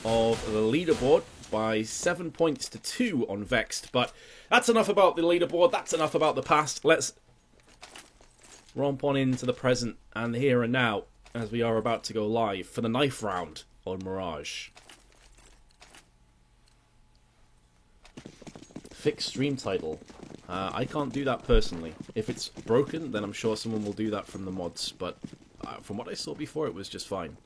of the leaderboard by 7 points to 2 on Vexed. But that's enough about the leaderboard. That's enough about the past. Let's romp on into the present and the here and now as we are about to go live for the knife round on Mirage. Fix stream title. I can't do that personally. If it's broken, then I'm sure someone will do that from the mods, but from what I saw before, it was just fine.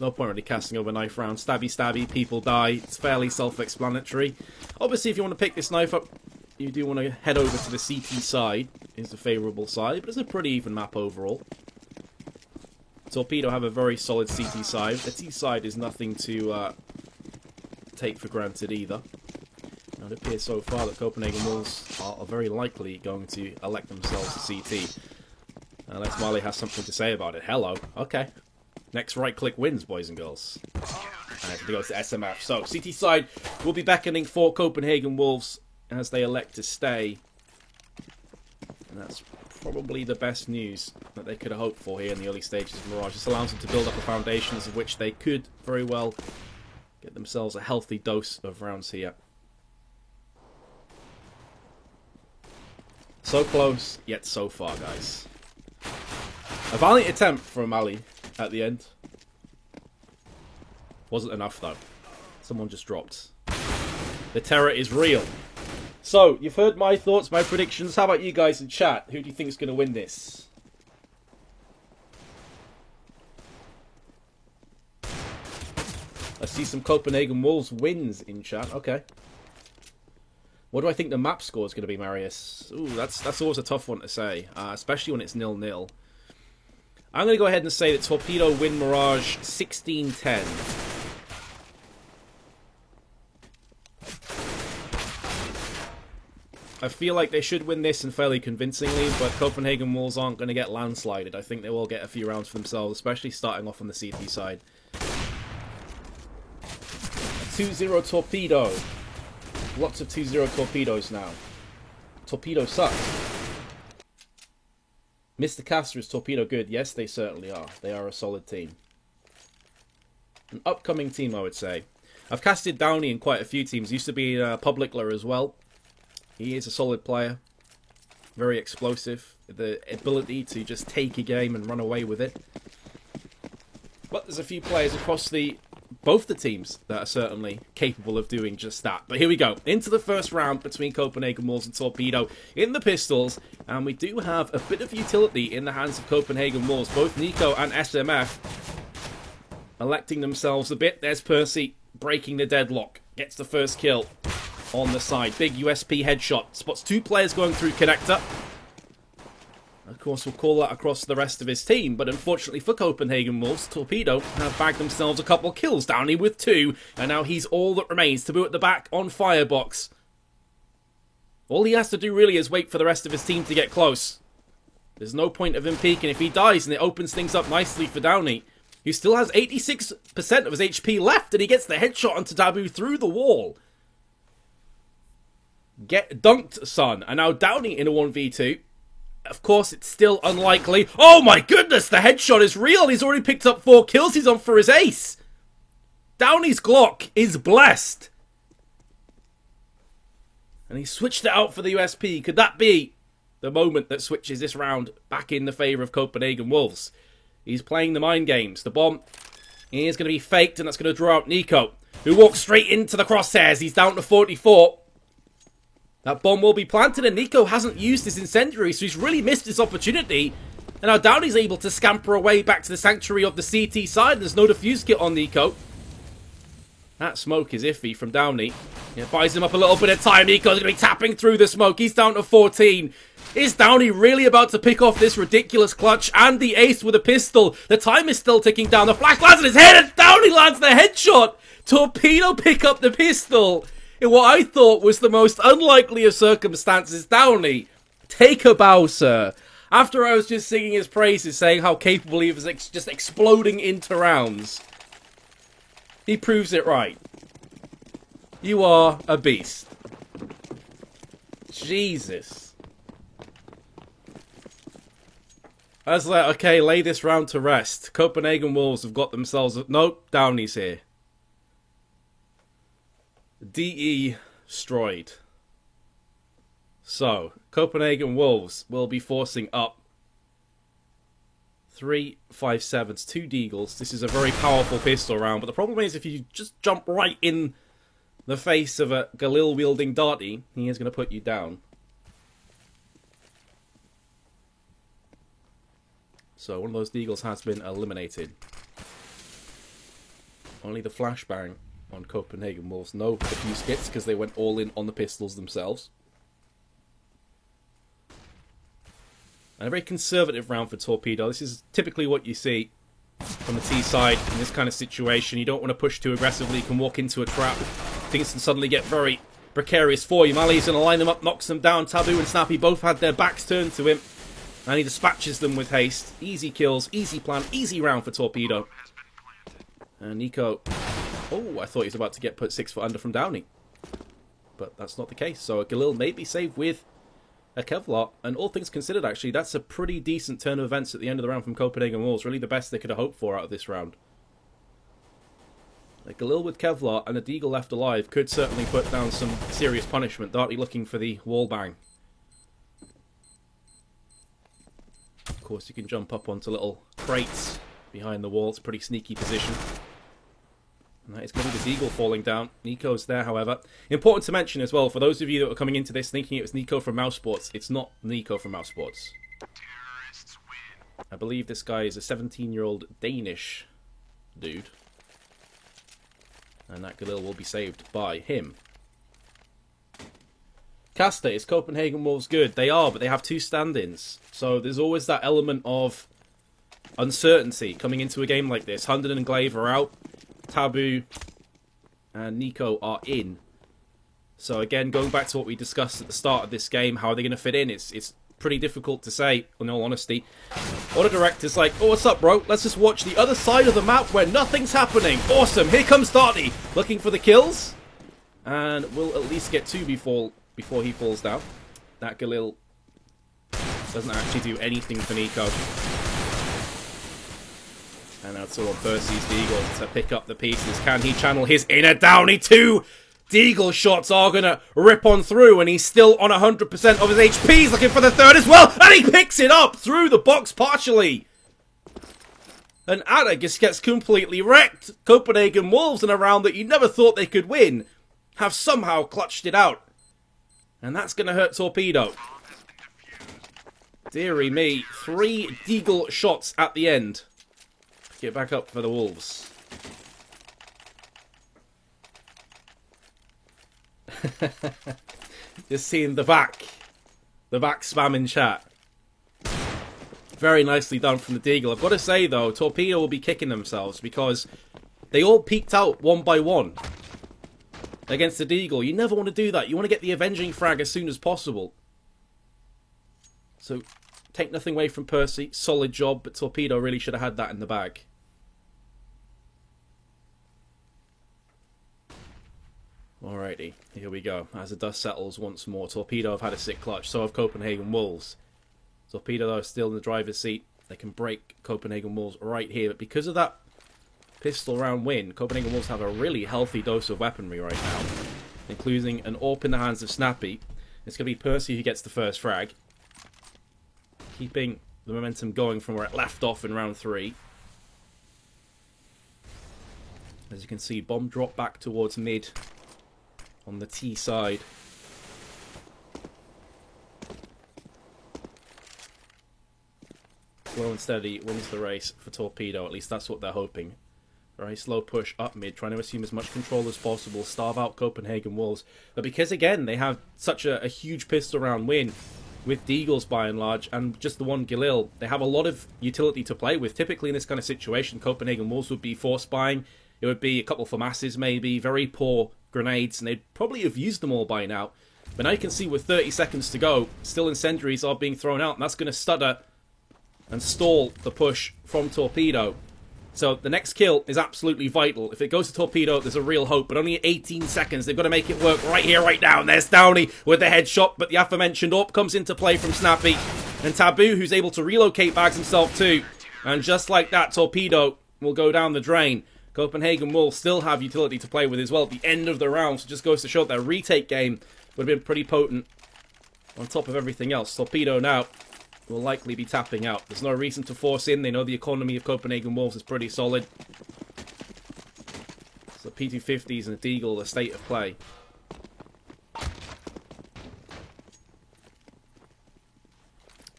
No point really casting over knife round. Stabby stabby, people die. It's fairly self-explanatory. Obviously, if you want to pick this knife up, you do want to head over to the CT side. It's the favourable side, but it's a pretty even map overall. Torpedo have a very solid CT side. The T side is nothing to take for granted either. Now, it appears so far that Copenhagen Wolves are very likely going to elect themselves a CT. Unless Marley has something to say about it. Hello. Okay. Next right click wins, boys and girls. And it goes to SMF. So, CT side will be beckoning for Copenhagen Wolves as they elect to stay. And that's probably the best news that they could have hoped for here in the early stages of Mirage. This allows them to build up the foundations of which they could very well get themselves a healthy dose of rounds here. So close, yet so far, guys. A valiant attempt from Ali at the end. Wasn't enough, though. Someone just dropped. The terror is real. So, you've heard my thoughts, my predictions. How about you guys in chat? Who do you think is going to win this? I see some Copenhagen Wolves wins in chat. Okay. What do I think the map score is going to be, Marius? Ooh, that's always a tough one to say, especially when it's 0-0. I'm going to go ahead and say that Torpedo win Mirage 16-10. I feel like they should win this and fairly convincingly, but Copenhagen Wolves aren't going to get landslided. I think they will get a few rounds for themselves, especially starting off on the CT side. 2-0 Torpedo. Lots of 2-0 Torpedoes now. Torpedo sucks. Mr. Caster is Torpedo good? Yes, they certainly are. They are a solid team. An upcoming team, I would say. I've casted Downey in quite a few teams. Used to be Publicler as well. He is a solid player. Very explosive. The ability to just take a game and run away with it. But there's a few players across both the teams that are certainly capable of doing just that. But here we go. Into the first round between Copenhagen Wolves and Torpedo in the pistols. And we do have a bit of utility in the hands of Copenhagen Wolves. Both Nico and SMF electing themselves a bit. There's Percy breaking the deadlock. Gets the first kill on the side. Big USP headshot. Spots two players going through connector. Of course, we'll call that across the rest of his team, but unfortunately for Copenhagen Wolves, Torpedo have bagged themselves a couple of kills. Downey with 2, and now he's all that remains. Taboo at the back on Firebox. All he has to do really is wait for the rest of his team to get close. There's no point of him peeking if he dies, and it opens things up nicely for Downey, who still has 86% of his HP left, and he gets the headshot onto Taboo through the wall. Get dunked, son. And now Downey in a 1v2. Of course, it's still unlikely. Oh my goodness, the headshot is real. He's already picked up 4 kills. He's on for his ace. Downey's Glock is blessed. And he switched it out for the USP. Could that be the moment that switches this round back in the favour of Copenhagen Wolves? He's playing the mind games. The bomb is going to be faked, and that's going to draw out Nico, who walks straight into the crosshairs. He's down to 44. That bomb will be planted, and Nico hasn't used his incendiary, so he's really missed his opportunity. And now Downey's able to scamper away back to the sanctuary of the CT side. There's no defuse kit on Nico. That smoke is iffy from Downey. It buys him up a little bit of time. Nico's going to be tapping through the smoke. He's down to 14. Is Downey really about to pick off this ridiculous clutch and the ace with a pistol? The time is still ticking down. The flash lands on his head, and Downey lands the headshot. Torpedo pick up the pistol. In what I thought was the most unlikely of circumstances. Downey, take a bow, sir. After I was just singing his praises, saying how capable he was just exploding into rounds, he proves it right. You are a beast. Jesus. I was like, okay, lay this round to rest. Copenhagen Wolves have got themselves... Nope, Downey's here. DE destroyed. So, Copenhagen Wolves will be forcing up 3 5.7s, 2 Deagles. This is a very powerful pistol round, but the problem is if you just jump right in the face of a Galil wielding Darty, he is going to put you down. So one of those Deagles has been eliminated. Only the flashbang on Copenhagen Wolves. No diffuse hits because they went all in on the pistols themselves. And a very conservative round for Torpedo. This is typically what you see from the T side in this kind of situation. You don't want to push too aggressively. You can walk into a trap. Things can suddenly get very precarious for you. Mali's going to line them up, knocks them down. Taboo and Snappy both had their backs turned to him. And he dispatches them with haste. Easy kills, easy plan, easy round for Torpedo. And Nico... Oh, I thought he was about to get put 6 foot under from Downey. But that's not the case. So Galil may be saved with a Kevlar. And all things considered, actually, that's a pretty decent turn of events at the end of the round from Copenhagen Wolves. Really the best they could have hoped for out of this round. A Galil with Kevlar and a Deagle left alive could certainly put down some serious punishment. Darty looking for the wall bang. Of course, you can jump up onto little crates behind the wall. It's a pretty sneaky position. And that is going to be the Deagle falling down. Nico's there, however. Important to mention as well, for those of you that were coming into this thinking it was Nico from Mouse Sports, it's not Nico from Mouse Sports. I believe this guy is a 17-year-old Danish dude. And that Galil will be saved by him. Caster, is Copenhagen Wolves good? They are, but they have 2 stand-ins. So there's always that element of uncertainty coming into a game like this. Hunden and Glaive are out. Taboo and Nico are in. So again, going back to what we discussed at the start of this game, how are they going to fit in? It's pretty difficult to say, in all honesty. Auto Director's like, oh, what's up, bro? Let's just watch the other side of the map where nothing's happening. Awesome, here comes Darty, looking for the kills. And we'll at least get 2 before he falls down. That Galil doesn't actually do anything for Nico. And that's all on Percy's Deagle to pick up the pieces. Can he channel his inner Downey? 2 Deagle shots are going to rip on through, and he's still on 100% of his HP. He's looking for the 3rd as well, and he picks it up through the box partially. And Ada just gets completely wrecked. Copenhagen Wolves in a round that you never thought they could win have somehow clutched it out. And that's going to hurt Torpedo. Dearie me. 3 Deagle shots at the end. Get back up for the Wolves. Just seeing the back spam in chat. Very nicely done from the Deagle. I've got to say though, Torpedo will be kicking themselves because they all peeked out one by one against the Deagle. You never want to do that. You want to get the avenging frag as soon as possible. So take nothing away from Percy. Solid job, but Torpedo really should have had that in the bag. Alrighty, here we go. As the dust settles once more, Torpedo have had a sick clutch, so have Copenhagen Wolves. Torpedo, though, still in the driver's seat. They can break Copenhagen Wolves right here, but because of that pistol round win, Copenhagen Wolves have a really healthy dose of weaponry right now, including an AWP in the hands of Snappy. It's going to be Percy who gets the first frag, keeping the momentum going from where it left off in round 3. As you can see, bomb drop back towards mid on the T side. Slow and steady wins the race for Torpedo, at least that's what they're hoping. Very slow push up mid, trying to assume as much control as possible, starve out Copenhagen Wolves. But because, again, they have such a huge pistol round win with Deagles by and large, and just the one Galil, they have a lot of utility to play with. Typically in this kind of situation, Copenhagen Wolves would be force buying. It would be a couple for masses maybe, very poor grenades, and they'd probably have used them all by now. But now you can see with 30 seconds to go, still incendiaries are being thrown out, and that's going to stutter and stall the push from Torpedo. So the next kill is absolutely vital. If it goes to Torpedo, there's a real hope. But only 18 seconds. They've got to make it work right here, right now. And there's Downey with the headshot. But the aforementioned AWP comes into play from Snappy. And Taboo, who's able to relocate bags himself too. And just like that, Torpedo will go down the drain. Copenhagen will still have utility to play with as well at the end of the round. So it just goes to show that their retake game would have been pretty potent on top of everything else. Torpedo now will likely be tapping out. There's no reason to force in. They know the economy of Copenhagen Wolves is pretty solid. So P250s and Deagle, the state of play.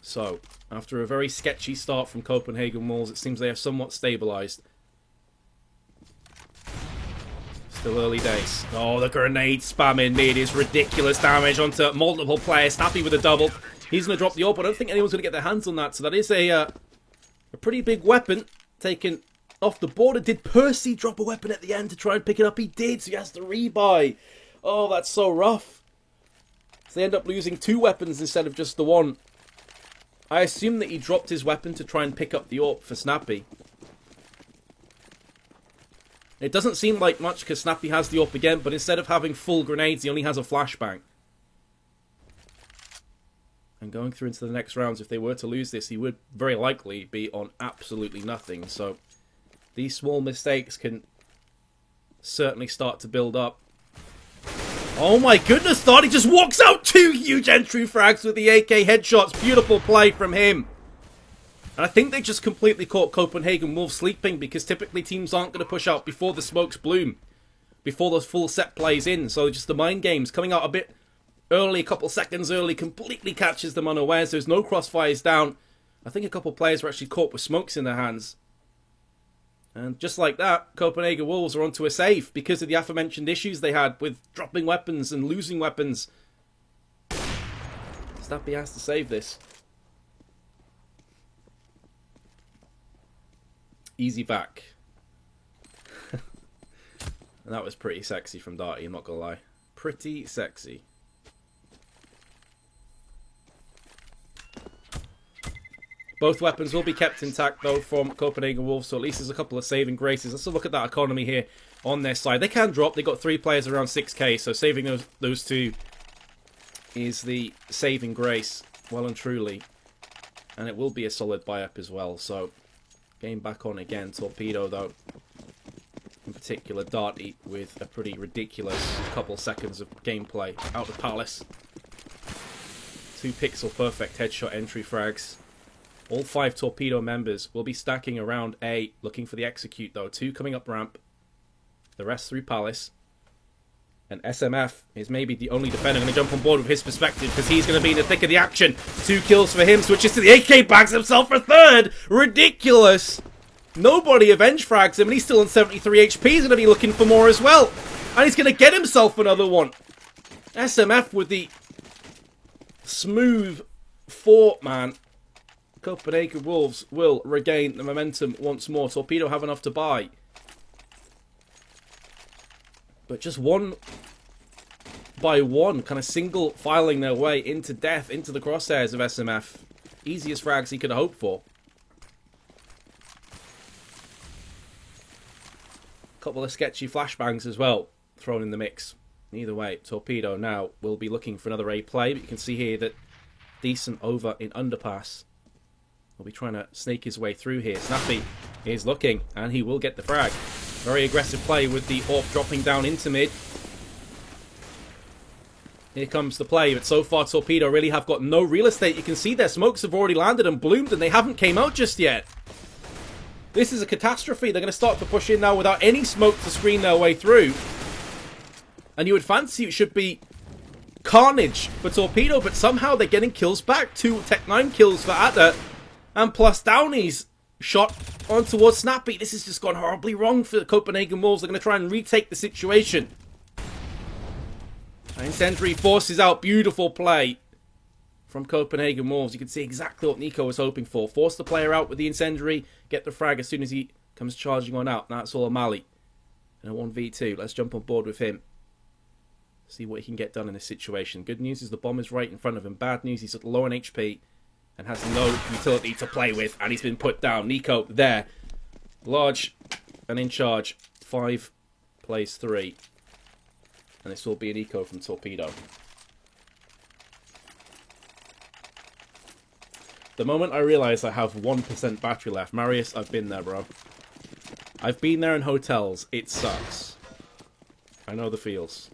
So, after a very sketchy start from Copenhagen Wolves, it seems they have somewhat stabilised. Still early days. Oh, the grenade spam in mid is ridiculous damage onto multiple players. Snappy with a double. He's going to drop the AWP. I don't think anyone's going to get their hands on that. So that is a pretty big weapon taken off the border. Did Percy drop a weapon at the end to try and pick it up? He did, so he has to rebuy. Oh, that's so rough. So they end up losing 2 weapons instead of just the one. I assume that he dropped his weapon to try and pick up the AWP for Snappy. It doesn't seem like much because Snappy has the AWP again, but instead of having full grenades, he only has a flashbang. And going through into the next rounds, if they were to lose this, he would very likely be on absolutely nothing. So these small mistakes can certainly start to build up. Oh my goodness, Thought he just walks out 2 huge entry frags with the AK headshots. Beautiful play from him. And I think they just completely caught Copenhagen Wolves sleeping because typically teams aren't going to push out before the smokes bloom. Before those full set plays in. So just the mind games coming out a bit early, a couple seconds early, completely catches them unawares. There's no crossfires down. I think a couple players were actually caught with smokes in their hands. And just like that, Copenhagen Wolves are onto a save because of the aforementioned issues they had with dropping weapons and losing weapons. Snappy has to save this. Easy back. And that was pretty sexy from Darty, I'm not gonna lie. Pretty sexy. Both weapons will be kept intact, though, from Copenhagen Wolves, so at least there's a couple of saving graces. Let's look at that economy here on their side. They can drop. They've got 3 players around 6k, so saving those 2 is the saving grace, well and truly. And it will be a solid buy-up as well, so game back on again. Torpedo, though, in particular, Darty with a pretty ridiculous couple seconds of gameplay out of Palace. 2 pixel perfect headshot entry frags. All 5 Torpedo members will be stacking around A, looking for the execute though. 2 coming up ramp. The rest through Palace. And SMF is maybe the only defender going to jump on board with his perspective because he's going to be in the thick of the action. 2 kills for him. Switches to the AK, bags himself for 3rd. Ridiculous. Nobody avenge frags him and he's still on 73 HP. He's going to be looking for more as well. And he's going to get himself another one. SMF with the smooth 4-man. Copenhagen Wolves will regain the momentum once more. Torpedo have enough to buy. But just one by one, kind of single filing their way into death, into the crosshairs of SMF. Easiest frags he could have hoped for. Couple of sketchy flashbangs as well thrown in the mix. Either way, Torpedo now will be looking for another A play. But you can see here that Decent over in underpass. Will be trying to snake his way through here. Snappy is looking, and he will get the frag. Very aggressive play with the AWP dropping down into mid. Here comes the play, but so far Torpedo really have got no real estate. You can see their smokes have already landed and bloomed, and they haven't came out just yet. This is a catastrophe. They're going to start to push in now without any smoke to screen their way through. And you would fancy it should be carnage for Torpedo, but somehow they're getting kills back. 2 Tech 9 kills for Atta. And plus Downey's shot on towards Snappy. This has just gone horribly wrong for the Copenhagen Wolves. They're going to try and retake the situation. And Incendiary forces out. Beautiful play from Copenhagen Wolves. You can see exactly what Nico was hoping for. Force the player out with the Incendiary. Get the frag as soon as he comes charging on out. Now it's all O'Malley. And a 1v2. Let's jump on board with him. See what he can get done in this situation. Good news is the bomb is right in front of him. Bad news, he's low on HP. And has no utility to play with, and he's been put down. Nico there Large and in charge. 5 plays 3. And this will be an eco from Torpedo. The moment I realise I have 1% battery left, Marius, I've been there, bro. I've been there in hotels. It sucks. I know the feels.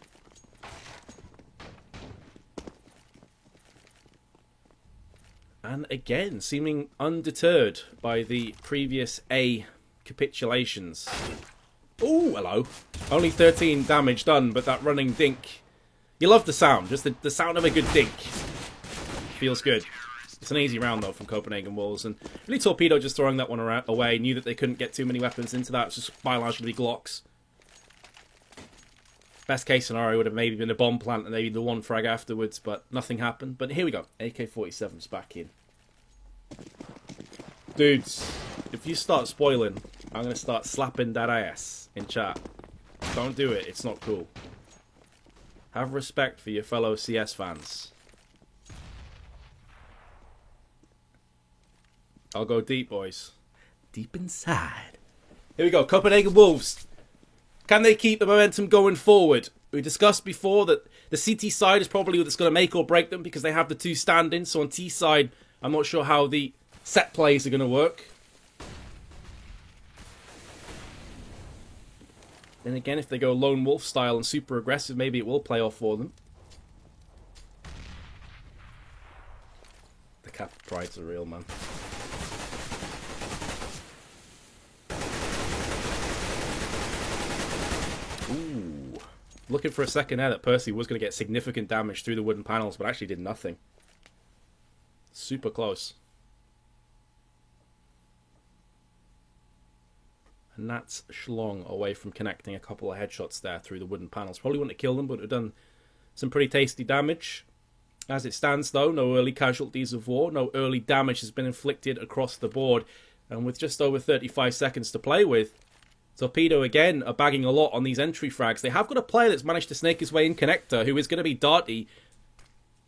And again, seeming undeterred by the previous A capitulations. Ooh, hello. Only 13 damage done, but that running dink. You love the sound. Just the sound of a good dink. Feels good. It's an easy round, though, from Copenhagen Wolves. And really, Torpedo just throwing that one away. Knew that they couldn't get too many weapons into that. It was just biologically Glocks. Best case scenario would have maybe been a bomb plant and maybe the one frag afterwards, but nothing happened. But here we go. AK-47's back in. Dudes, if you start spoiling, I'm going to start slapping that ass in chat. Don't do it. It's not cool. Have respect for your fellow CS fans. I'll go deep, boys. Deep inside. Here we go. Copenhagen Wolves. Can they keep the momentum going forward? We discussed before that the CT side is probably what's going to make or break them because they have the 2 stand-ins. So on T side, I'm not sure how the set plays are going to work. Then again, if they go Lone Wolf style and super aggressive, maybe it will play off for them. The cap prides are real, man. Ooh. Looking for a second there that Percy was going to get significant damage through the wooden panels, but actually did nothing. Super close. And that's Schlong away from connecting a couple of headshots there through the wooden panels. Probably wouldn't have killed them, but would have done some pretty tasty damage. As it stands, though, no early casualties of war. No early damage has been inflicted across the board. And with just over 35 seconds to play with, Torpedo, again, are bagging a lot on these entry frags. They have got a player that's managed to snake his way in connector, who is going to be Darty.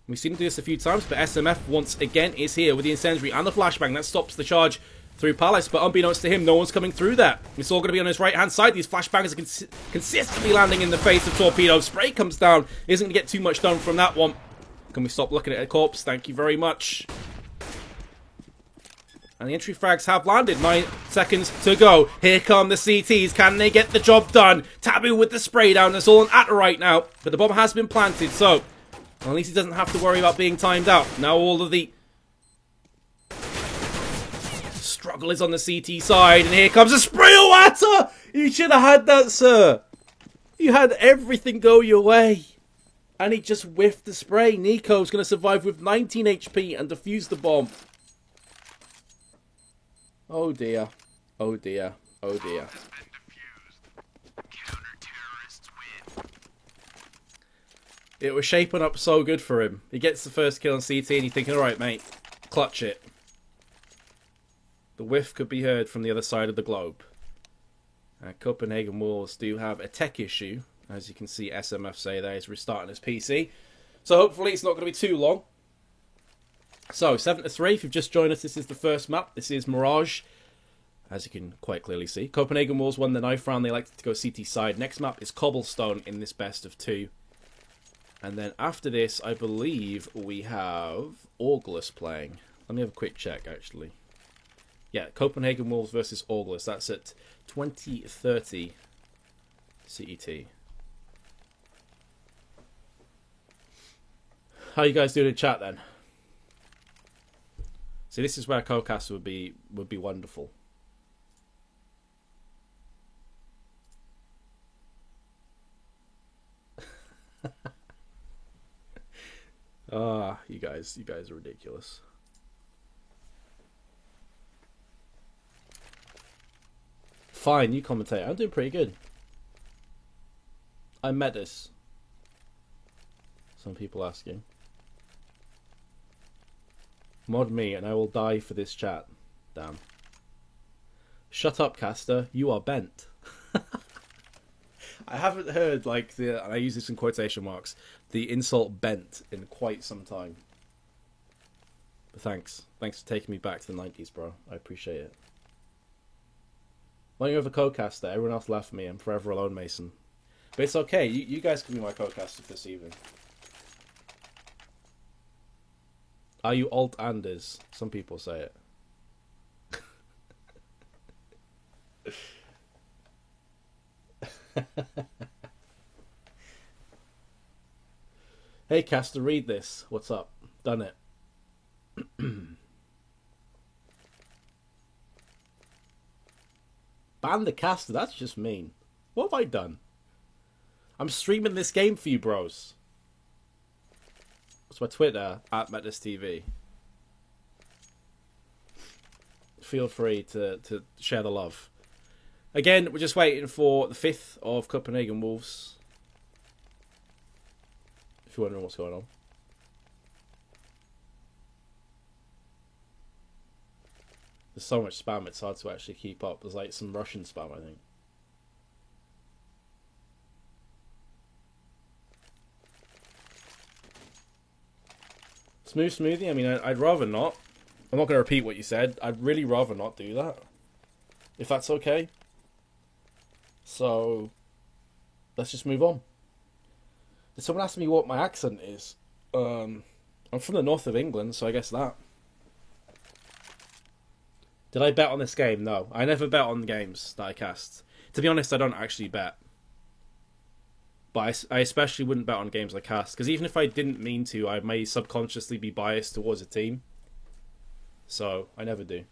We've seen him do this a few times, but SMF once again is here with the incendiary and the flashbang. That stops the charge through Palace, but unbeknownst to him, no one's coming through that. It's all going to be on his right-hand side. These flashbangs are consistently landing in the face of Torpedo. Spray comes down. Isn't going to get too much done from that one. Can we stop looking at a corpse? Thank you very much. And the entry frags have landed. 9 seconds to go. Here come the CTs. Can they get the job done? Taboo with the spray down. That's all on Atta right now. But the bomb has been planted, so well, at least he doesn't have to worry about being timed out. Now all of the struggle is on the CT side. And here comes a spray. Oh, Atta! You should have had that, sir. You had everything go your way. And he just whiffed the spray. Nico's going to survive with 19 HP and defuse the bomb. Oh dear. Oh dear. Oh dear. It was shaping up so good for him. He gets the first kill on CT and you're thinking, alright mate, clutch it. The whiff could be heard from the other side of the globe. Copenhagen Wolves do have a tech issue. As you can see, SMF say there he's restarting his PC. So hopefully it's not going to be too long. So, 7-3, if you've just joined us, this is the first map. This is Mirage, as you can quite clearly see. Copenhagen Wolves won the knife round. They like to go CT side. Next map is Cobblestone in this best of 2. And then after this, I believe we have August playing. Let me have a quick check, actually. Yeah, Copenhagen Wolves versus August. That's at 20:30 CET. How you guys doing in chat then? See, this is where Cocast would be wonderful. Ah, you guys are ridiculous. Fine, you commentate. I'm doing pretty good. I'm Metis. Some people asking. Mod me and I will die for this chat. Damn. Shut up, caster. You are bent. I haven't heard, like, and I use this in quotation marks, the insult bent in quite some time. But thanks. Thanks for taking me back to the 90s, bro. I appreciate it. When you're with a co-caster, everyone else left me. I'm forever alone, Mason. But it's okay. You guys can be my co-caster this evening. Are you Alt-Anders? Some people say it. Hey, caster, read this. What's up? Done it. Ban the caster? That's just mean. What have I done? I'm streaming this game for you, bros. What's my Twitter? @MetisTV. Feel free to share the love. Again, we're just waiting for the 5th of Copenhagen Wolves. If you're wondering what's going on. There's so much spam, it's hard to actually keep up. There's like some Russian spam, I think. Smooth smoothie? I mean, I'd rather not. I'm not going to repeat what you said. I'd really rather not do that. If that's okay. So, let's just move on. Did someone ask me what my accent is? I'm from the north of England, so I guess that. Did I bet on this game? No. I never bet on games that I cast. To be honest, I don't actually bet. But I especially wouldn't bet on games I cast, because even if I didn't mean to, I may subconsciously be biased towards a team. So, I never do.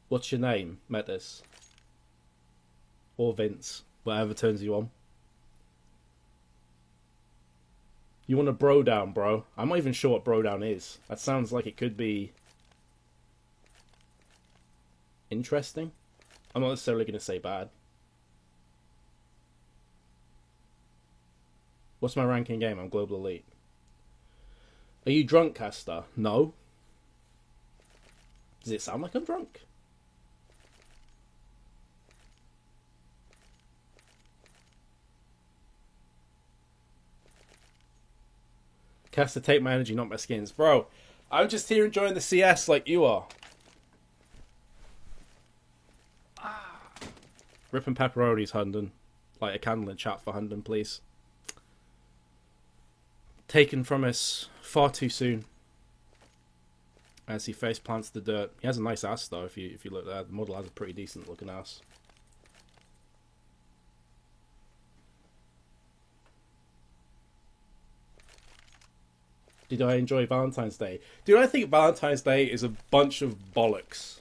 What's your name, Metis? Or Vince, whatever turns you on. You want a bro down, bro? I'm not even sure what bro down is. That sounds like it could be interesting. I'm not necessarily going to say bad. What's my ranking game? I'm Global Elite. Are you drunk, caster? No. Does it sound like I'm drunk? Caster, take my energy, not my skins. Bro, I'm just here enjoying the CS like you are. Ripping pepperonis, Hunden. Light a candle in chat for Hunden, please. Taken from us far too soon. As he face plants the dirt. He has a nice ass though, if you look there. The model has a pretty decent looking ass. Did I enjoy Valentine's Day? Dude, I think Valentine's Day is a bunch of bollocks.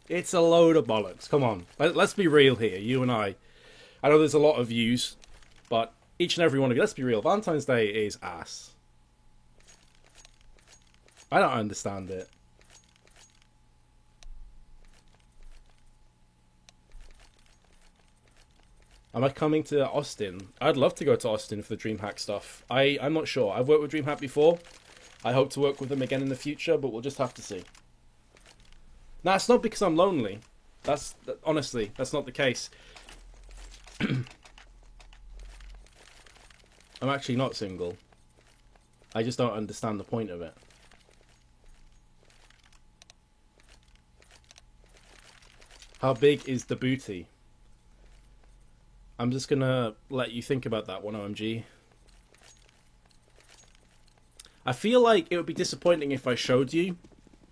It's a load of bollocks. Come on. Let's be real here, you and I. I know there's a lot of views, but each and every one of you, let's be real. Valentine's Day is ass. I don't understand it. Am I coming to Austin? I'd love to go to Austin for the DreamHack stuff. I'm not sure. I've worked with DreamHack before. I hope to work with them again in the future, but we'll just have to see. Now, it's not because I'm lonely. Honestly, that's not the case. I'm actually not single. I just don't understand the point of it. How big is the booty? I'm just gonna let you think about that one, OMG. I feel like it would be disappointing if I showed you.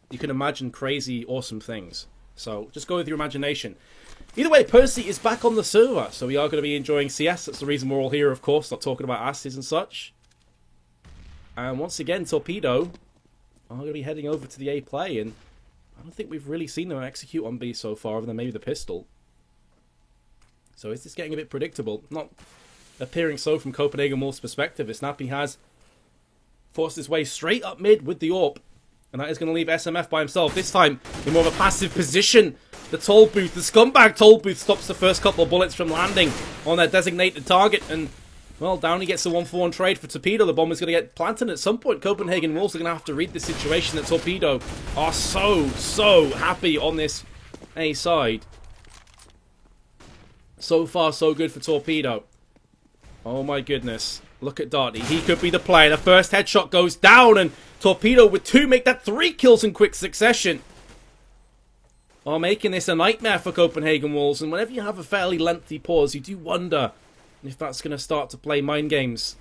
You can imagine crazy, awesome things. So, just go with your imagination. Either way, Percy is back on the server, so we are going to be enjoying CS. That's the reason we're all here, of course, not talking about asses and such. And once again, Torpedo are going to be heading over to the A play, and I don't think we've really seen them execute on B so far, other than maybe the pistol. So is this getting a bit predictable? Not appearing so from Copenhagen Wolves' perspective. Snappy has forced his way straight up mid with the AWP. And that is going to leave SMF by himself. This time, in more of a passive position. The toll booth, the scumbag toll booth stops the first couple of bullets from landing on their designated target. And, well, Downey gets the 1-for-1 trade for Torpedo. The bomb is going to get planted at some point. Copenhagen Wolves are going to have to read the situation that Torpedo are so happy on this A side. So far, so good for Torpedo. Oh my goodness. Look at Darty. He could be the player. The first headshot goes down, and Torpedo with 2 make that 3 kills in quick succession. Are making this a nightmare for Copenhagen Wolves, and whenever you have a fairly lengthy pause, you do wonder if that's going to start to play mind games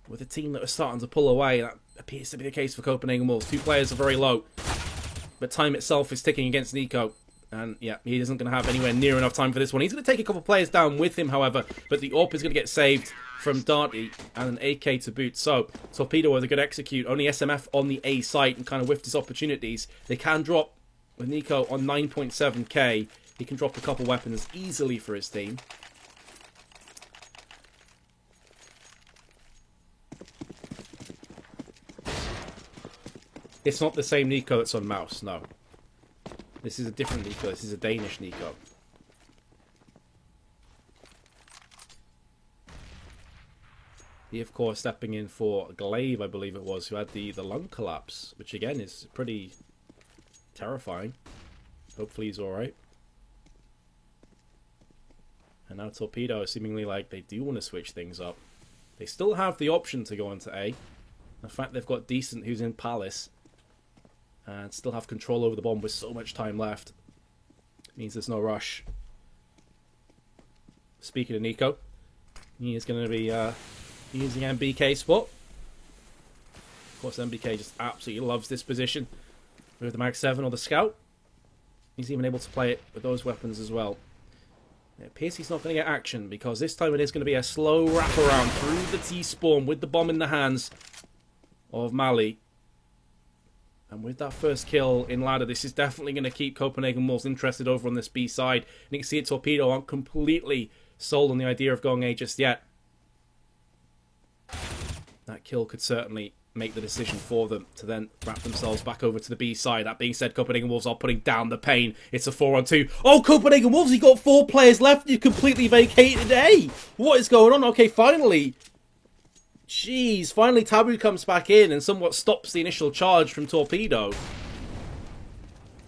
with a team that are starting to pull away. That appears to be the case for Copenhagen Wolves. 2 players are very low, but time itself is ticking against NiKo. And yeah, he isn't going to have anywhere near enough time for this one. He's going to take a couple of players down with him, however, but the AWP is going to get saved from Darty and an AK to boot. So Torpedo with a good execute. Only SMF on the A site and kind of whiffed his opportunities. They can drop with NiKo on 9.7k. He can drop a couple weapons easily for his team. It's not the same NiKo that's on mouse, no. This is a different NiKo. This is a Danish NiKo. He, of course, stepping in for Glaive, I believe it was, who had the lung collapse, which, again, is pretty terrifying. Hopefully he's alright. And now Torpedo, seemingly like they do want to switch things up. They still have the option to go into A. The fact they've got Decent, who's in Palace, and still have control over the bomb with so much time left, means there's no rush. Speaking of NiKo, he is going to be using MBK spot. Of course, MBK just absolutely loves this position with the Mag 7 or the Scout. He's even able to play it with those weapons as well. It appears he's not going to get action, because this time it is going to be a slow wraparound through the T-spawn with the bomb in the hands of Mali. And with that first kill in ladder, this is definitely going to keep Copenhagen Wolves interested over on this B side. And you can see it, Torpedo aren't completely sold on the idea of going A just yet. That kill could certainly make the decision for them to then wrap themselves back over to the B side. That being said, Copenhagen Wolves are putting down the pain. It's a 4-on-2. Oh, Copenhagen Wolves, you got 4 players left. You completely vacated A. What is going on? Okay, finally. Jeez, finally Taboo comes back in and somewhat stops the initial charge from Torpedo.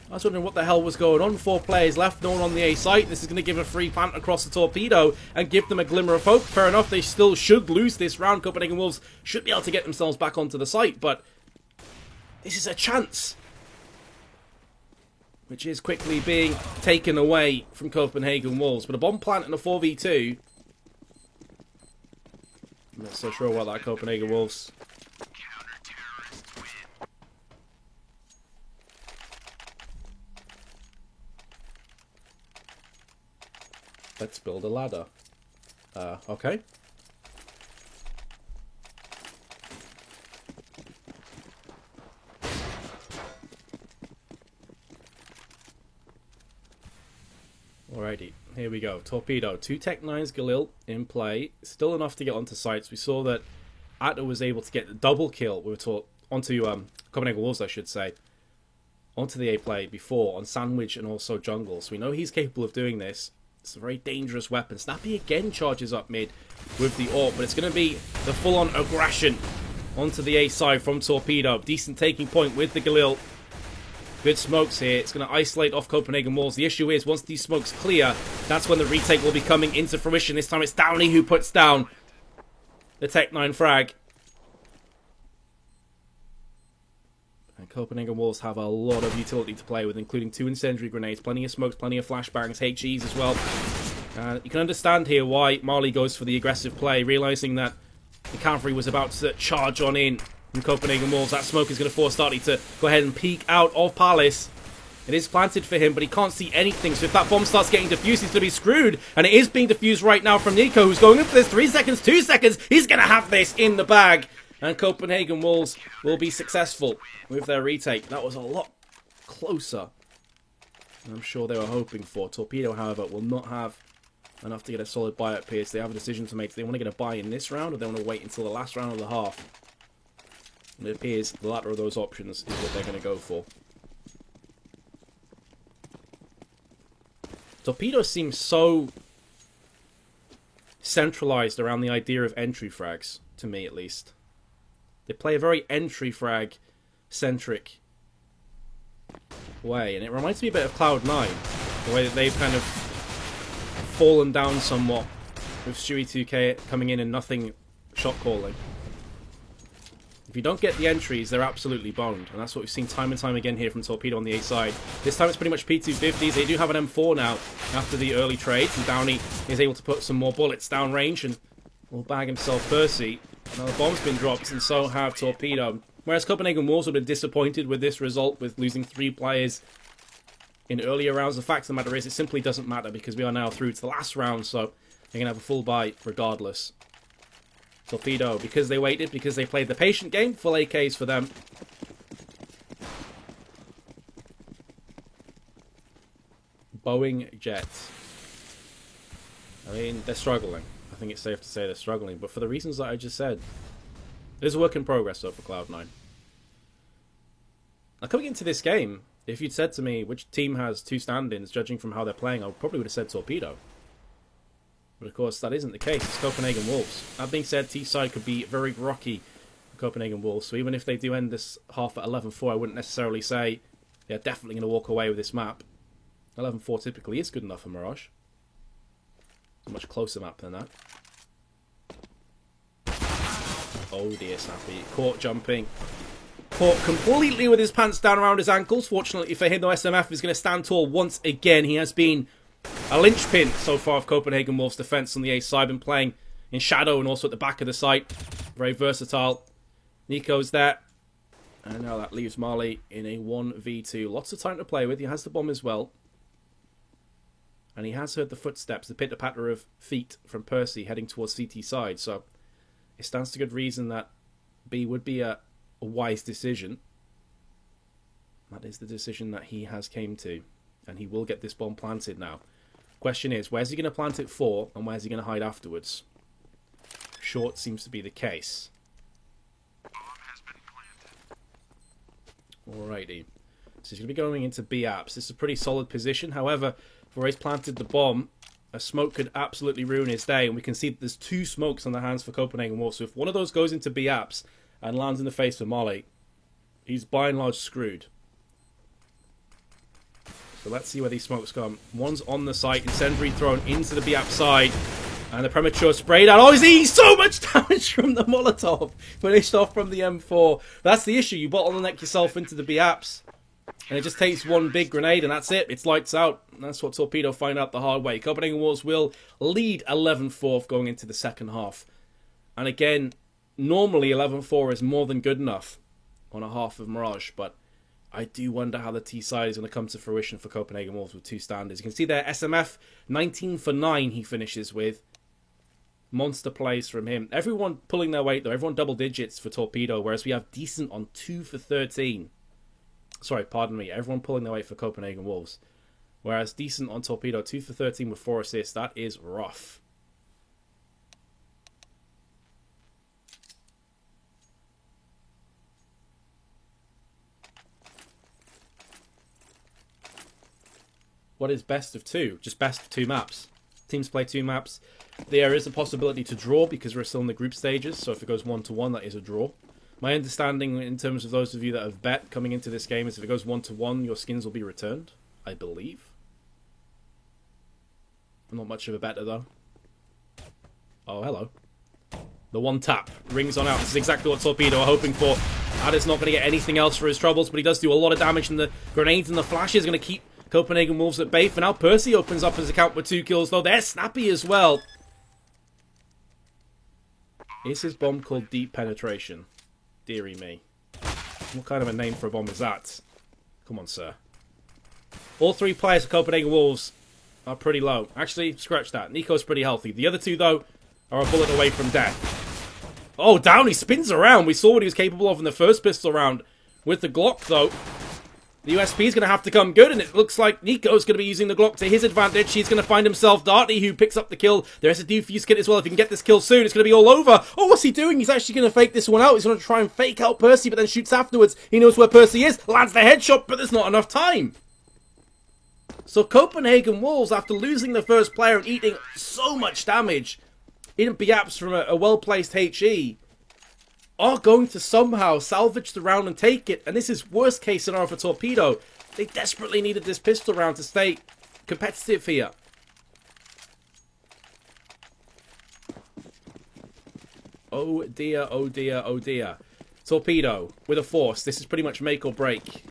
I was wondering what the hell was going on. 4 players left, no one on the A site. This is going to give a free plant across the Torpedo and give them a glimmer of hope. Fair enough, they still should lose this round. Copenhagen Wolves should be able to get themselves back onto the site, but this is a chance, which is quickly being taken away from Copenhagen Wolves. But a bomb plant and a 4v2. I'm not so sure about that, Copenhagen Wolves. Let's build a ladder. Okay. Alrighty, here we go. Torpedo, 2 Tech-9s Galil in play. Still enough to get onto sites. We saw that Atto was able to get the double kill. We were onto Copenhagen Wolves, I should say. Onto the A play before on Sandwich and also Jungle. So we know he's capable of doing this. It's a very dangerous weapon. Snappy again charges up mid with the AWP, but it's going to be the full-on aggression onto the A side from Torpedo. Decent taking point with the Galil. Good smokes here. It's going to isolate off Copenhagen Wolves. The issue is, once these smokes clear, that's when the retake will be coming into fruition. This time it's Downey who puts down the Tech-9 frag. And Copenhagen Wolves have a lot of utility to play with, including 2 incendiary grenades, plenty of smokes, plenty of flashbangs, HEs as well. You can understand here why Marley goes for the aggressive play, realising that the cavalry was about to charge on in from Copenhagen Wolves. That smoke is going to force Darty to go ahead and peek out of Palace. It is planted for him, but he can't see anything, so if that bomb starts getting defused, he's going to be screwed. And it is being defused right now from NiKo, who's going in for this. 3 seconds, 2 seconds, he's going to have this in the bag. And Copenhagen Wolves will be successful with their retake. That was a lot closer than I'm sure they were hoping for. Torpedo, however, will not have enough to get a solid buy at Pierce. They have a decision to make. Do they want to get a buy in this round, or do they want to wait until the last round of the half? And it appears the latter of those options is what they're going to go for. Torpedo seems so centralized around the idea of entry frags, to me at least. They play a very entry frag centric way, and it reminds me a bit of Cloud9, the way that they've kind of fallen down somewhat with Stewie 2K coming in and nothing shot calling. If you don't get the entries, they're absolutely boned. And that's what we've seen time and time again here from Torpedo on the A side. This time it's pretty much P250s. They do have an M4 now after the early trades. And Downey is able to put some more bullets downrange and will bag himself Percy. Now the bomb's been dropped and so have Torpedo. Whereas Copenhagen Wolves would have been disappointed with this result, with losing 3 players in earlier rounds. The fact of the matter is it simply doesn't matter because we are now through to the last round. So they're going to have a full buy regardless. Torpedo, because they waited, because they played the patient game, full AKs for them. Boeing Jets. I mean, they're struggling. I think it's safe to say they're struggling, but for the reasons that I just said. There's a work in progress, though, for Cloud9. Now, coming into this game, if you'd said to me which team has 2 stand-ins, judging from how they're playing, I probably would have said Torpedo. But of course, that isn't the case. It's Copenhagen Wolves. That being said, T-side could be very rocky for Copenhagen Wolves. So even if they do end this half at 11-4, I wouldn't necessarily say they're definitely going to walk away with this map. 11-4 typically is good enough for Mirage. It's a much closer map than that. Oh dear, Snappy. Caught jumping. Caught completely with his pants down around his ankles. Fortunately for him, though, SMF is going to stand tall once again. He has been a linchpin so far of Copenhagen Wolves' defense on the A side. Been playing in shadow and also at the back of the site. Very versatile. NiKo's there. And now that leaves Marley in a 1v2. Lots of time to play with. He has the bomb as well. And he has heard the footsteps, the pitter-patter of feet from Percy heading towards CT side. So it stands to good reason that B would be a wise decision. That is the decision that he has came to. And he will get this bomb planted now. Question is, where's he going to plant it for, and where's he going to hide afterwards? Short seems to be the case. Alrighty. So he's going to be going into B apps. This is a pretty solid position. However, before he's planted the bomb, a smoke could absolutely ruin his day. And we can see that there's 2 smokes on the hands for Copenhagen Wolves. So if one of those goes into B apps and lands in the face of Molly, he's by and large screwed. So let's see where these smokes come. One's on the site, incendiary thrown into the B-app side. And the premature spray down. Oh, he's eating so much damage from the Molotov. Finished off from the M4. That's the issue. You bottleneck yourself into the B-apps. And it just takes one big grenade and that's it. It's lights out. And that's what Torpedo find out the hard way. Copenhagen Wolves will lead 11-4 going into the second half. And again, normally 11-4 is more than good enough on a half of Mirage. But I do wonder how the T side is going to come to fruition for Copenhagen Wolves with 2 standards. You can see there, SMF, 19 for 9 he finishes with. Monster plays from him. Everyone pulling their weight, though. Everyone double digits for Torpedo, whereas we have Decent on 2 for 13. Sorry, pardon me. Everyone pulling their weight for Copenhagen Wolves. Whereas Decent on Torpedo, 2 for 13 with 4 assists. That is rough. What is best of 2? Just best of 2 maps. Teams play 2 maps. There is a possibility to draw because we're still in the group stages. So if it goes 1-1, that is a draw. My understanding in terms of those of you that have bet coming into this game is if it goes 1-1, your skins will be returned. I believe. I'm not much of a better though. Oh, hello. The 1 tap rings on out. This is exactly what Torpedo are hoping for. Adder's not going to get anything else for his troubles, but he does do a lot of damage, and the grenades and the flashes are going to keep Copenhagen Wolves at bay. For now, Percy opens up his account with 2 kills, though. There's Snappy as well. Is his bomb called Deep Penetration? Deary me. What kind of a name for a bomb is that? Come on, sir. All 3 players of Copenhagen Wolves are pretty low. Actually, scratch that. NiKo's pretty healthy. The other 2, though, are a bullet away from death. Oh, Downey spins around. We saw what he was capable of in the first pistol round. With the Glock, though, the USP is going to have to come good, and it looks like NiKo's going to be using the Glock to his advantage. He's going to find himself Darty, who picks up the kill. There's a defuse kit as well. If he can get this kill soon, it's going to be all over. Oh, what's he doing? He's actually going to fake this one out. He's going to try and fake out Percy, but then shoots afterwards. He knows where Percy is, lands the headshot, but there's not enough time. So Copenhagen Wolves, after losing the first player and eating so much damage in BAPS from a well-placed HE, are going to somehow salvage the round and take it. And this is worst case scenario for Torpedo. They desperately needed this pistol round to stay competitive here. Oh dear, oh dear, oh dear. Torpedo with a force. This is pretty much make or break.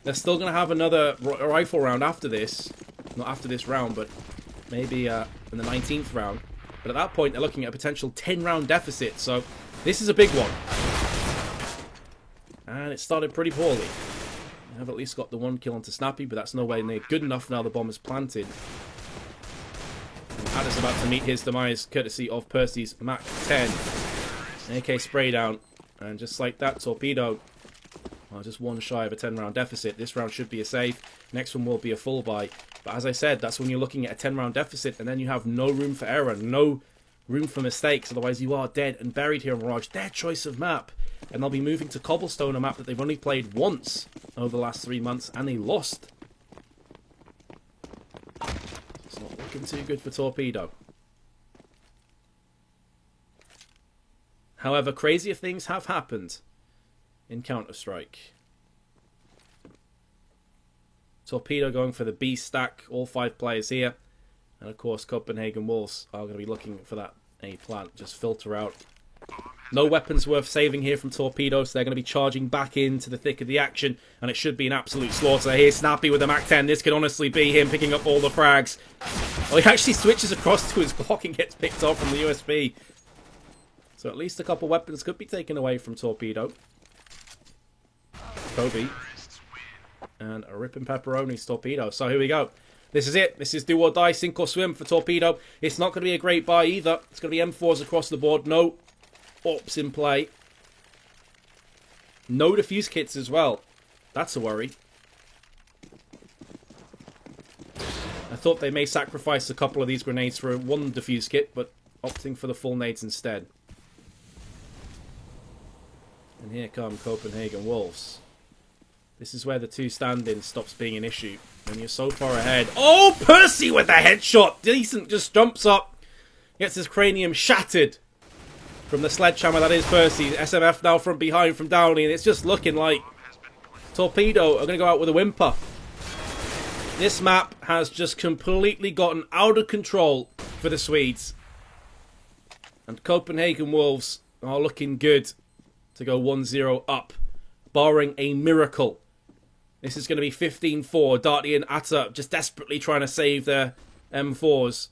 They're still going to have another rifle round after this. Not after this round, but maybe in the 19th round. But at that point, they're looking at a potential 10-round deficit. So this is a big one. And it started pretty poorly. I have at least got the 1 kill onto Snappy, but that's nowhere near good enough now the bomb is planted. Atter's about to meet his demise courtesy of Percy's Mach 10. AK spray down. And just like that, Torpedo, well, just one shy of a 10-round deficit. This round should be a save. Next one will be a full buy. But as I said, that's when you're looking at a 10-round deficit, and then you have no room for error, no room for mistakes. Otherwise, you are dead and buried here on Mirage. Their choice of map. And they'll be moving to Cobblestone, a map that they've only played once over the last 3 months, and they lost. It's not looking too good for Torpedo. However, crazier things have happened in Counter-Strike. Torpedo going for the B stack, all 5 players here. And of course, Copenhagen Wolves are going to be looking for that A plant. Just filter out. No weapons worth saving here from Torpedo, so they're going to be charging back into the thick of the action. And it should be an absolute slaughter. Here's Snappy with the Mach 10. This could honestly be him picking up all the frags. Oh, he actually switches across to his Glock and gets picked off from the USB. So at least a couple weapons could be taken away from Torpedo. Kobe. And a ripping pepperoni's Torpedo. So here we go. This is it. This is do or die, sink or swim for Torpedo. It's not going to be a great buy either. It's going to be M4s across the board. No AWPs in play. No defuse kits as well. That's a worry. I thought they may sacrifice a couple of these grenades for one defuse kit, but opting for the full nades instead. And here come Copenhagen Wolves. This is where the 2 stand-in stops being an issue. When you're so far ahead. Oh, Percy with the headshot! Decent, just jumps up. Gets his cranium shattered. From the sledgehammer that is Percy. SMF now from behind from Downey. And it's just looking like Torpedo are going to go out with a whimper. This map has just completely gotten out of control for the Swedes. And Copenhagen Wolves are looking good to go 1-0 up, barring a miracle. This is going to be 15-4. Darty and Atta just desperately trying to save their M4s.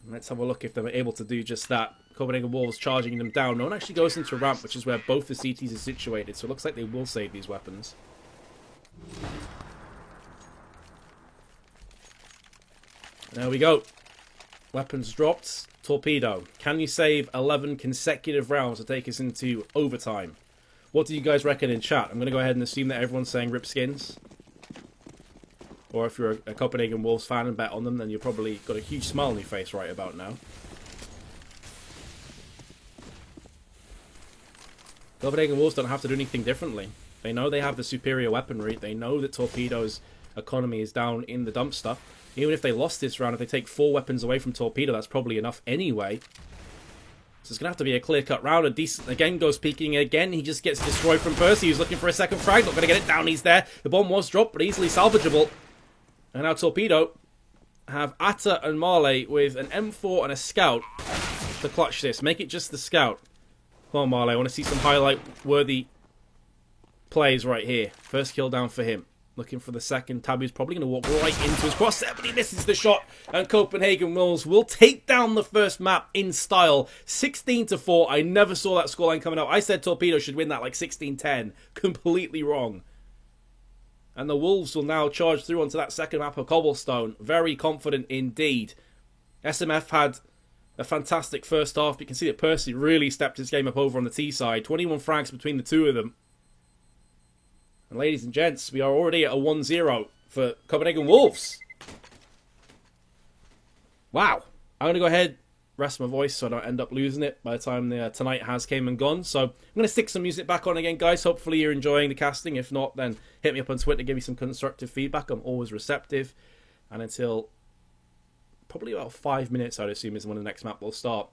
Let's have a look if they're able to do just that. Copenhagen Wolves charging them down. No one actually goes into ramp, which is where both the CTs are situated, so it looks like they will save these weapons. There we go. Weapons dropped. Torpedo. Can you save 11 consecutive rounds to take us into overtime? What do you guys reckon in chat? I'm going to go ahead and assume that everyone's saying rip skins. Or if you're a Copenhagen Wolves fan and bet on them, then you've probably got a huge smile on your face right about now. Copenhagen Wolves don't have to do anything differently. They know they have the superior weaponry. They know that Torpedo's economy is down in the dumpster. Even if they lost this round, if they take 4 weapons away from Torpedo, that's probably enough anyway. So it's going to have to be a clear-cut round. A decent, again, goes peeking again. He just gets destroyed from Percy, who's looking for a second frag. Not going to get it down. He's there. The bomb was dropped, but easily salvageable. And now Torpedo have Atta and Marley with an M4 and a Scout to clutch this. Make it just the Scout. Come on, Marley. I want to see some highlight-worthy plays right here. First kill down for him. Looking for the second. Tabu's probably going to walk right into his crosshair, but he misses the shot. And Copenhagen Wolves will take down the first map in style. 16-4. I never saw that scoreline coming up. I said Torpedo should win that like 16-10. Completely wrong. And the Wolves will now charge through onto that second map of Cobblestone. Very confident indeed. SMF had a fantastic first half. But you can see that Percy really stepped his game up over on the T side. 21 frags between the two of them. And ladies and gents, we are already at a 1-0 for Copenhagen Wolves. Wow. I'm going to go ahead, rest my voice so I don't end up losing it by the time the tonight has came and gone. So I'm going to stick some music back on again, guys. Hopefully you're enjoying the casting. If not, then hit me up on Twitter, give me some constructive feedback. I'm always receptive. And until probably about 5 minutes, I'd assume, is when the next map will start.